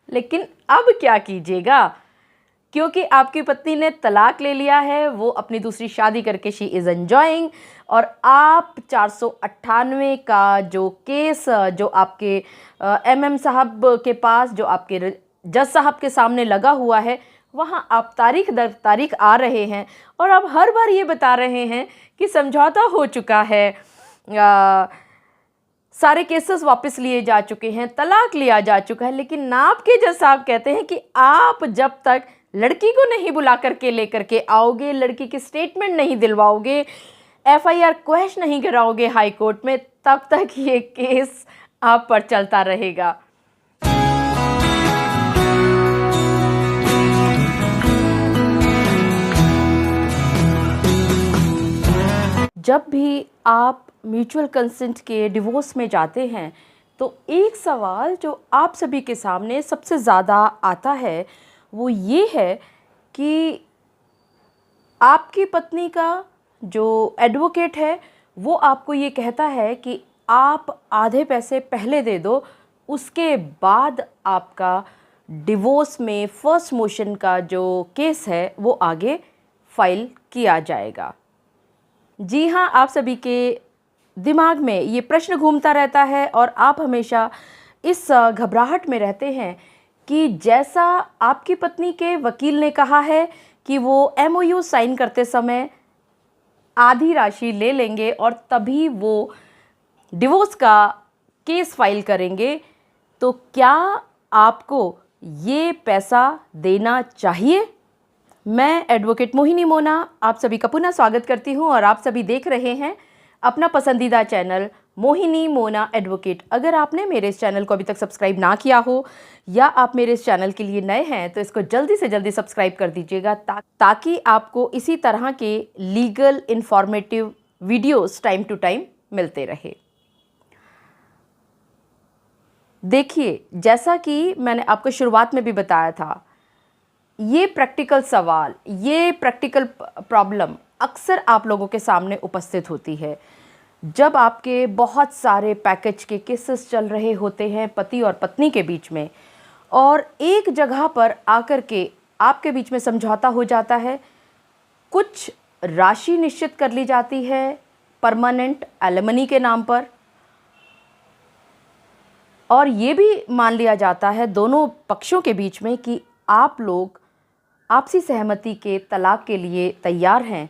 लेकिन अब क्या कीजिएगा, क्योंकि आपकी पत्नी ने तलाक ले लिया है, वो अपनी दूसरी शादी करके शी इज़ एंजॉइंग, और आप 498 का जो केस जो आपके एमएम साहब के पास, जो आपके जज साहब के सामने लगा हुआ है, वहाँ आप तारीख दर तारीख आ रहे हैं और आप हर बार ये बता रहे हैं कि समझौता हो चुका है, सारे केसेस वापस लिए जा चुके हैं, तलाक लिया जा चुका है। लेकिन आपके जज साहब कहते हैं कि आप जब तक लड़की को नहीं बुला करके लेकर के आओगे, लड़की की स्टेटमेंट नहीं दिलवाओगे, एफआईआर क्वैश नहीं कराओगे हाई कोर्ट में, तब तक ये केस आप पर चलता रहेगा। जब भी आप म्यूचुअल कंसेंट के डिवोर्स में जाते हैं तो एक सवाल जो आप सभी के सामने सबसे ज़्यादा आता है वो ये है कि आपकी पत्नी का जो एडवोकेट है वो आपको ये कहता है कि आप आधे पैसे पहले दे दो, उसके बाद आपका डिवोर्स में फर्स्ट मोशन का जो केस है वो आगे फाइल किया जाएगा। जी हाँ, आप सभी के दिमाग में ये प्रश्न घूमता रहता है और आप हमेशा इस घबराहट में रहते हैं कि जैसा आपकी पत्नी के वकील ने कहा है कि वो एमओयू साइन करते समय आधी राशि ले लेंगे और तभी वो डिवोर्स का केस फाइल करेंगे, तो क्या आपको ये पैसा देना चाहिए? मैं एडवोकेट मोहिनी मोना आप सभी का पुनः स्वागत करती हूं और आप सभी देख रहे हैं अपना पसंदीदा चैनल मोहिनी मोना एडवोकेट। अगर आपने मेरे इस चैनल को अभी तक सब्सक्राइब ना किया हो या आप मेरे इस चैनल के लिए नए हैं तो इसको जल्दी से जल्दी सब्सक्राइब कर दीजिएगा ताकि आपको इसी तरह के legal informative videos time to time मिलते रहे। देखिए, जैसा कि मैंने आपको शुरुआत में भी बताया था, ये प्रैक्टिकल सवाल, ये प्रैक्टिकल प्रॉब्लम अक्सर आप लोगों के सामने उपस्थित होती है जब आपके बहुत सारे पैकेज के केसेस चल रहे होते हैं पति और पत्नी के बीच में, और एक जगह पर आकर के आपके बीच में समझौता हो जाता है, कुछ राशि निश्चित कर ली जाती है परमानेंट एलिमनी के नाम पर, और ये भी मान लिया जाता है दोनों पक्षों के बीच में कि आप लोग आपसी सहमति के तलाक के लिए तैयार हैं।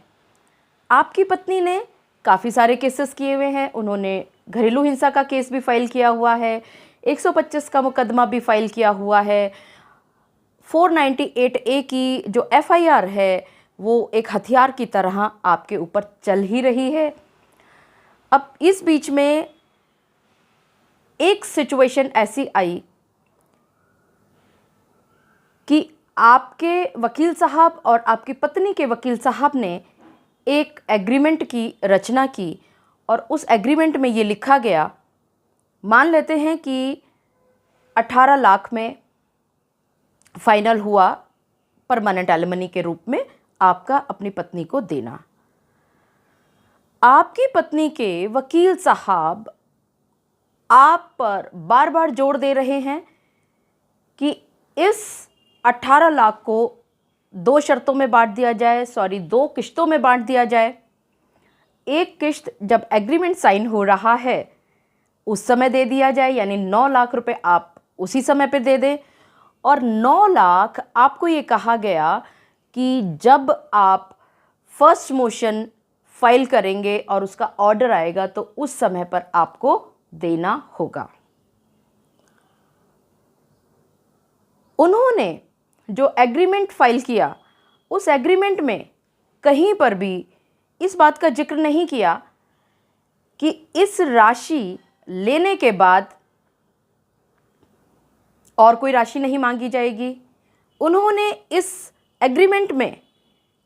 आपकी पत्नी ने काफ़ी सारे केसेस किए हुए हैं, उन्होंने घरेलू हिंसा का केस भी फाइल किया हुआ है, 125 का मुकदमा भी फाइल किया हुआ है, 498A की जो एफआईआर है वो एक हथियार की तरह आपके ऊपर चल ही रही है। अब इस बीच में एक सिचुएशन ऐसी आई कि आपके वकील साहब और आपकी पत्नी के वकील साहब ने एक एग्रीमेंट की रचना की और उस एग्रीमेंट में ये लिखा गया, मान लेते हैं कि 18 लाख में फाइनल हुआ परमानेंट एलिमनी के रूप में आपका अपनी पत्नी को देना। आपकी पत्नी के वकील साहब आप पर बार बार जोर दे रहे हैं कि इस 18 लाख को 2 शर्तों में बांट दिया जाए, 2 किश्तों में बांट दिया जाए। एक किश्त जब एग्रीमेंट साइन हो रहा है उस समय दे दिया जाए, यानी 9 लाख रुपए आप उसी समय पे दे दें, और 9 लाख आपको ये कहा गया कि जब आप फर्स्ट मोशन फाइल करेंगे और उसका ऑर्डर आएगा तो उस समय पर आपको देना होगा। उन्होंने जो एग्रीमेंट फाइल किया उस एग्रीमेंट में कहीं पर भी इस बात का जिक्र नहीं किया कि इस राशि लेने के बाद और कोई राशि नहीं मांगी जाएगी। उन्होंने इस एग्रीमेंट में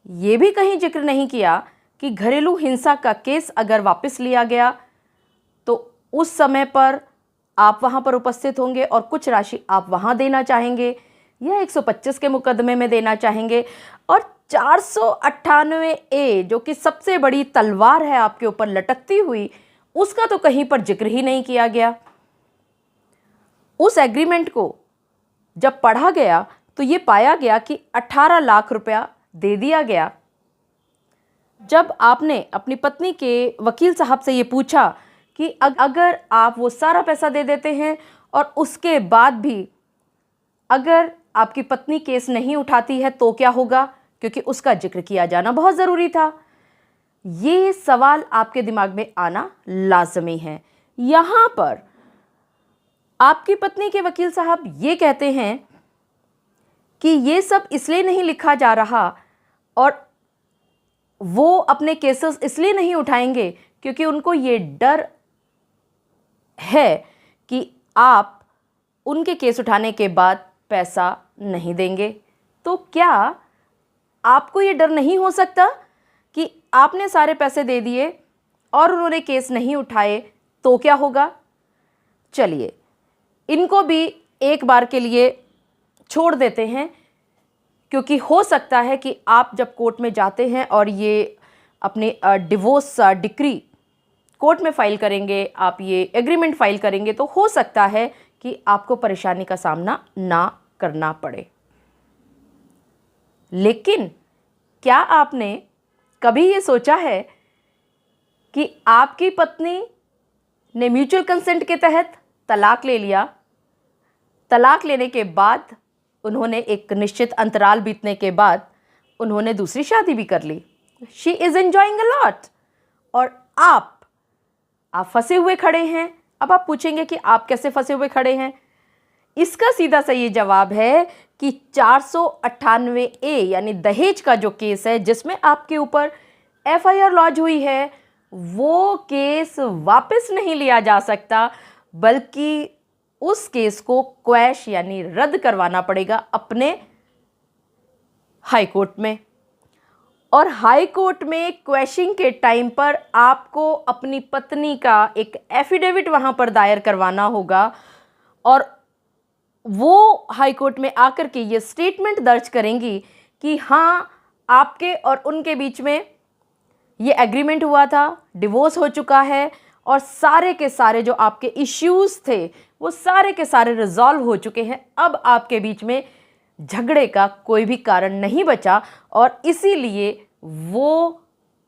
ये भी कहीं जिक्र नहीं किया कि घरेलू हिंसा का केस अगर वापस लिया गया तो उस समय पर आप वहाँ पर उपस्थित होंगे और कुछ राशि आप वहाँ देना चाहेंगे या 125 के मुकदमे में देना चाहेंगे, और 498A जो कि सबसे बड़ी तलवार है आपके ऊपर लटकती हुई, उसका तो कहीं पर जिक्र ही नहीं किया गया। उस एग्रीमेंट को जब पढ़ा गया तो ये पाया गया कि 18 लाख रुपया दे दिया गया। जब आपने अपनी पत्नी के वकील साहब से ये पूछा कि अगर आप वो सारा पैसा दे देते हैं और उसके बाद भी अगर आपकी पत्नी केस नहीं उठाती है तो क्या होगा, क्योंकि उसका जिक्र किया जाना बहुत ज़रूरी था। ये सवाल आपके दिमाग में आना लाजमी है। यहाँ पर आपकी पत्नी के वकील साहब ये कहते हैं कि ये सब इसलिए नहीं लिखा जा रहा और वो अपने केसेस इसलिए नहीं उठाएंगे क्योंकि उनको ये डर है कि आप उनके केस उठाने के बाद पैसा नहीं देंगे। तो क्या आपको ये डर नहीं हो सकता कि आपने सारे पैसे दे दिए और उन्होंने केस नहीं उठाए तो क्या होगा? चलिए इनको भी एक बार के लिए छोड़ देते हैं, क्योंकि हो सकता है कि आप जब कोर्ट में जाते हैं और ये अपने डिवोर्स डिक्री कोर्ट में फाइल करेंगे, आप ये एग्रीमेंट फाइल करेंगे, तो हो सकता है कि आपको परेशानी का सामना ना करना पड़े। लेकिन क्या आपने कभी ये सोचा है कि आपकी पत्नी ने म्यूचुअल कंसेंट के तहत तलाक ले लिया, तलाक लेने के बाद उन्होंने एक निश्चित अंतराल बीतने के बाद उन्होंने दूसरी शादी भी कर ली। She is enjoying a lot और आप फंसे हुए खड़े हैं। अब आप पूछेंगे कि आप कैसे फंसे हुए खड़े हैं? इसका सीधा सा ये जवाब है कि 498A यानी दहेज का जो केस है जिसमें आपके ऊपर FIR लॉन्च हुई है, वो केस वापस नहीं लिया जा सकता, बल्कि उस केस को क्वैश यानी रद्द करवाना पड़ेगा अपने हाई कोर्ट में। और हाई कोर्ट में क्वैशिंग के टाइम पर आपको अपनी पत्नी का एक एफिडेविट वहाँ पर दायर करवाना होगा और वो हाई कोर्ट में आकर के ये स्टेटमेंट दर्ज करेंगी कि हाँ, आपके और उनके बीच में ये एग्रीमेंट हुआ था, डिवोर्स हो चुका है और सारे के सारे जो आपके इश्यूज़ थे वो सारे के सारे रिजॉल्व हो चुके हैं। अब आपके बीच में झगड़े का कोई भी कारण नहीं बचा और इसीलिए वो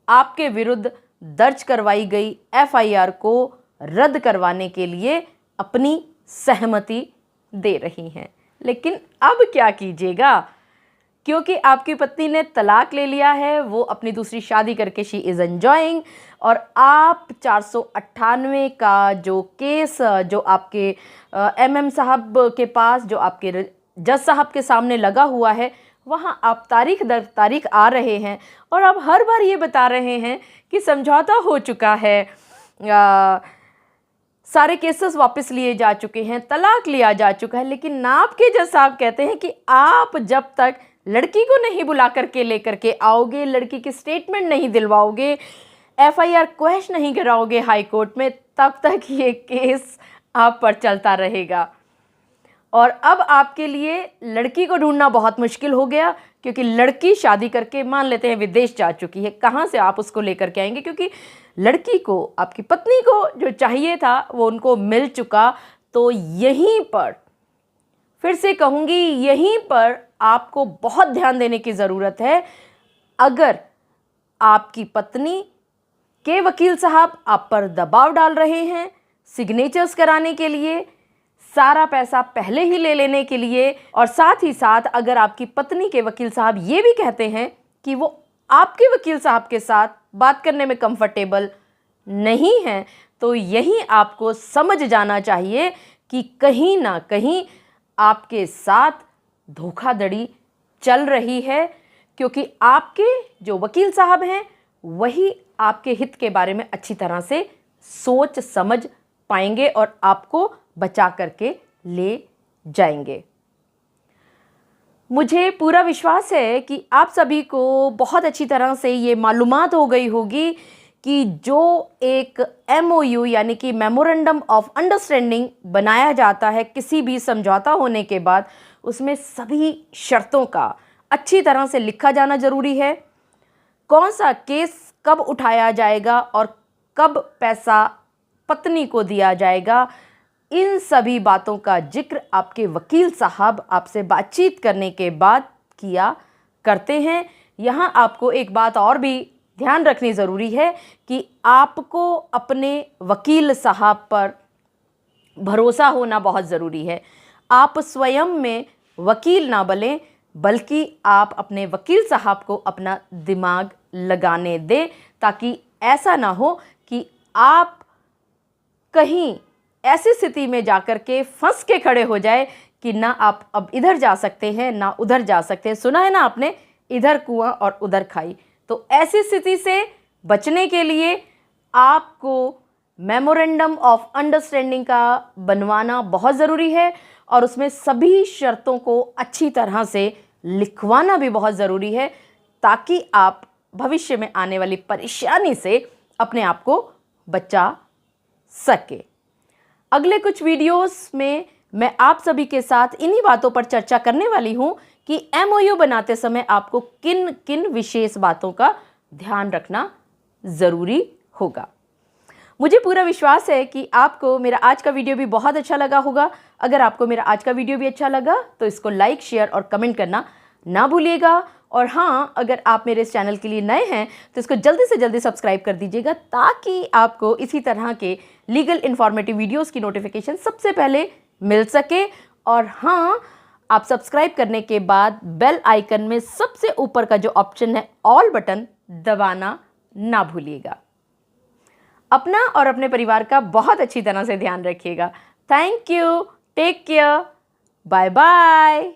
आपके विरुद्ध दर्ज करवाई गई FIR को रद्द करवाने के लिए अपनी सहमति दे रही हैं। लेकिन अब क्या कीजिएगा, क्योंकि आपकी पत्नी ने तलाक ले लिया है, वो अपनी दूसरी शादी करके शी इज़ एंजॉइंग, और आप 498 का जो केस जो आपके MM साहब के पास, जो आपके जज साहब के सामने लगा हुआ है, वहाँ आप तारीख दर तारीख आ रहे हैं और आप हर बार ये बता रहे हैं कि समझौता हो चुका है, सारे केसेस वापस लिए जा चुके हैं, तलाक लिया जा चुका है। लेकिन आपके जज साहब कहते हैं कि आप जब तक लड़की को नहीं बुला करके लेकर के आओगे, लड़की की स्टेटमेंट नहीं दिलवाओगे, FIR क्वैश नहीं कराओगे हाई कोर्ट में, तब तक ये केस आप पर चलता रहेगा। और अब आपके लिए लड़की को ढूंढना बहुत मुश्किल हो गया, क्योंकि लड़की शादी करके मान लेते हैं विदेश जा चुकी है। कहाँ से आप उसको लेकर के आएंगे, क्योंकि लड़की को, आपकी पत्नी को जो चाहिए था वो उनको मिल चुका। तो यहीं पर फिर से कहूँगी, यहीं पर आपको बहुत ध्यान देने की ज़रूरत है। अगर आपकी पत्नी के वकील साहब आप पर दबाव डाल रहे हैं सिग्नेचर्स कराने के लिए, सारा पैसा पहले ही ले लेने के लिए, और साथ ही साथ अगर आपकी पत्नी के वकील साहब ये भी कहते हैं कि वो आपके वकील साहब के साथ बात करने में कंफर्टेबल नहीं हैं, तो यहीं आपको समझ जाना चाहिए कि कहीं ना कहीं आपके साथ धोखाधड़ी चल रही है, क्योंकि आपके जो वकील साहब हैं वही आपके हित के बारे में अच्छी तरह से सोच समझ पाएंगे और आपको बचा करके ले जाएंगे। मुझे पूरा विश्वास है कि आप सभी को बहुत अच्छी तरह से ये मालूमात हो गई होगी कि जो एक MOU यानी कि मेमोरेंडम ऑफ अंडरस्टैंडिंग बनाया जाता है किसी भी समझौता होने के बाद, उसमें सभी शर्तों का अच्छी तरह से लिखा जाना ज़रूरी है। कौन सा केस कब उठाया जाएगा और कब पैसा पत्नी को दिया जाएगा, इन सभी बातों का जिक्र आपके वकील साहब आपसे बातचीत करने के बाद किया करते हैं। यहाँ आपको एक बात और भी ध्यान रखनी ज़रूरी है कि आपको अपने वकील साहब पर भरोसा होना बहुत ज़रूरी है। आप स्वयं में वकील ना बनें, बल्कि आप अपने वकील साहब को अपना दिमाग लगाने दें, ताकि ऐसा ना हो कि आप कहीं ऐसी स्थिति में जाकर के फंस के खड़े हो जाए कि ना आप अब इधर जा सकते हैं ना उधर जा सकते हैं। सुना है ना आपने, इधर कुआं और उधर खाई। तो ऐसी स्थिति से बचने के लिए आपको मेमोरेंडम ऑफ अंडरस्टैंडिंग का बनवाना बहुत ज़रूरी है, और उसमें सभी शर्तों को अच्छी तरह से लिखवाना भी बहुत ज़रूरी है, ताकि आप भविष्य में आने वाली परेशानी से अपने आप को बचा सके। अगले कुछ वीडियोस में मैं आप सभी के साथ इन्हीं बातों पर चर्चा करने वाली हूं कि MOU बनाते समय आपको किन किन विशेष बातों का ध्यान रखना ज़रूरी होगा। मुझे पूरा विश्वास है कि आपको मेरा आज का वीडियो भी बहुत अच्छा लगा होगा। अगर आपको मेरा आज का वीडियो भी अच्छा लगा तो इसको लाइक, शेयर और कमेंट करना ना भूलिएगा। और हाँ, अगर आप मेरे इस चैनल के लिए नए हैं तो इसको जल्दी से जल्दी सब्सक्राइब कर दीजिएगा, ताकि आपको इसी तरह के लीगल इन्फॉर्मेटिव वीडियोस की नोटिफिकेशन सबसे पहले मिल सके। और हाँ, आप सब्सक्राइब करने के बाद बेल आइकन में सबसे ऊपर का जो ऑप्शन है ऑल बटन दबाना ना भूलिएगा। अपना और अपने परिवार का बहुत अच्छी तरह से ध्यान रखिएगा। Thank you, take care, bye bye.